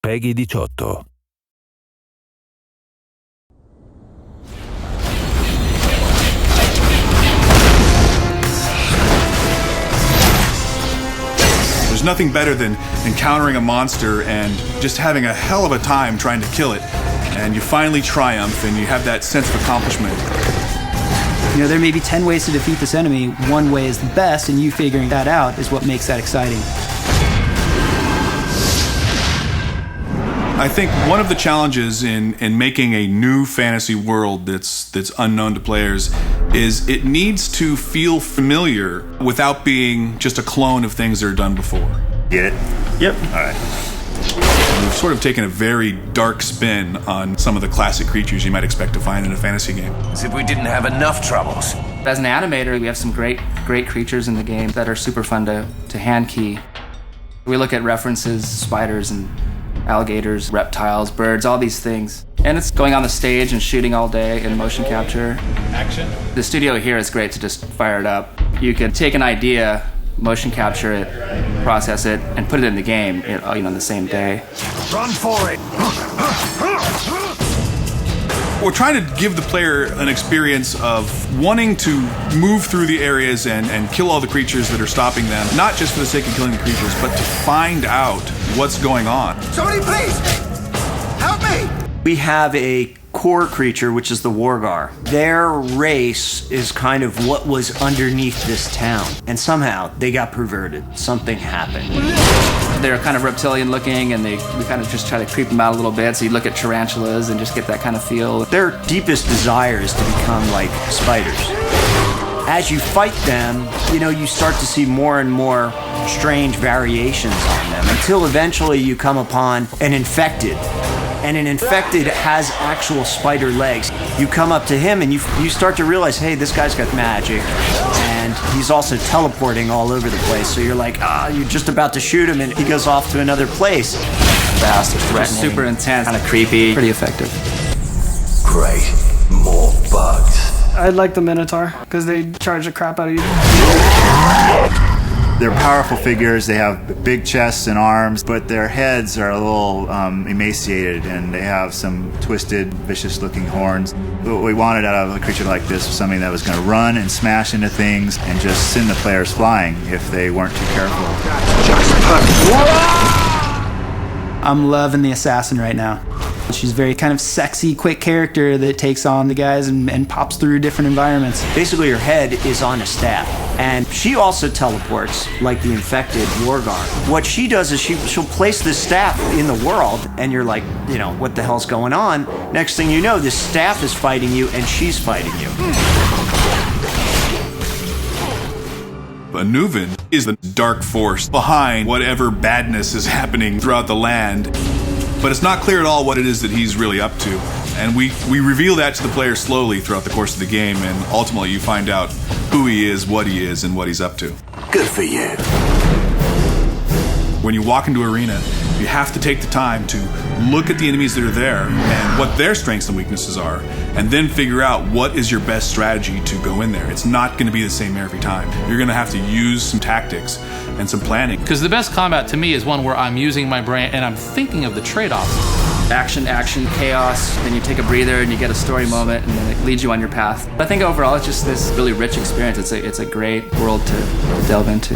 PEGI 18. There's nothing better than encountering a monster and just having a hell of a time trying to kill it. And you finally triumph and you have that sense of accomplishment. You know, there may be 10 ways to defeat this enemy. One way is the best, and you figuring that out is what makes that exciting. I think one of the challenges in making a new fantasy world that's unknown to players is it needs to feel familiar without being just a clone of things that are done before. Get it? Yep. All right. We've sort of taken a very dark spin on some of the classic creatures you might expect to find in a fantasy game. As if we didn't have enough troubles. As an animator, we have some great creatures in the game that are super fun to hand key. We look at references, spiders and alligators, reptiles, birds, all these things. And it's going on the stage and shooting all day in motion capture. Action. The studio here is great to just fire it up. You could take an idea, motion capture it, process it, and put it in the game, in the same day. Run for it! We're trying to give the player an experience of wanting to move through the areas and kill all the creatures that are stopping them, not just for the sake of killing the creatures, but to find out what's going on. Somebody please! Help me! We have a core creature, which is the Warg. Their race is kind of what was underneath this town. And somehow they got perverted. Something happened. They're kind of reptilian looking, and we kind of just try to creep them out a little bit, so you look at tarantulas and just get that kind of feel. Their deepest desire is to become like spiders. As you fight them, you start to see more and more strange variations on them, until eventually you come upon an infected. And an infected has actual spider legs. You come up to him and you start to realize, hey, this guy's got magic. And he's also teleporting all over the place. So you're like, you're just about to shoot him and he goes off to another place. Fast, threatening, super intense, kind of creepy, pretty effective. Great. More bugs. I like the Minotaur, because they charge the crap out of you. They're powerful figures. They have big chests and arms, but their heads are a little emaciated, and they have some twisted, vicious-looking horns. What we wanted out of a creature like this was something that was going to run and smash into things and just send the players flying if they weren't too careful. I'm loving the assassin right now. She's a very kind of sexy, quick character that takes on the guys and pops through different environments. Basically, her head is on a staff, and she also teleports like the infected Warg. What she does is she'll place this staff in the world, and you're like, what the hell's going on? Next thing you know, this staff is fighting you, and she's fighting you. Anuvin is the dark force behind whatever badness is happening throughout the land. But it's not clear at all what it is that he's really up to. And we reveal that to the player slowly throughout the course of the game, and ultimately you find out who he is, and what he's up to. Good for you. When you walk into an arena, you have to take the time to look at the enemies that are there and what their strengths and weaknesses are, and then figure out what is your best strategy to go in there. It's not going to be the same every time. You're going to have to use some tactics and some planning. Because the best combat to me is one where I'm using my brain and I'm thinking of the trade-offs. Action, chaos, then you take a breather and you get a story moment, and then it leads you on your path. I think overall it's just this really rich experience. It's a great world to delve into.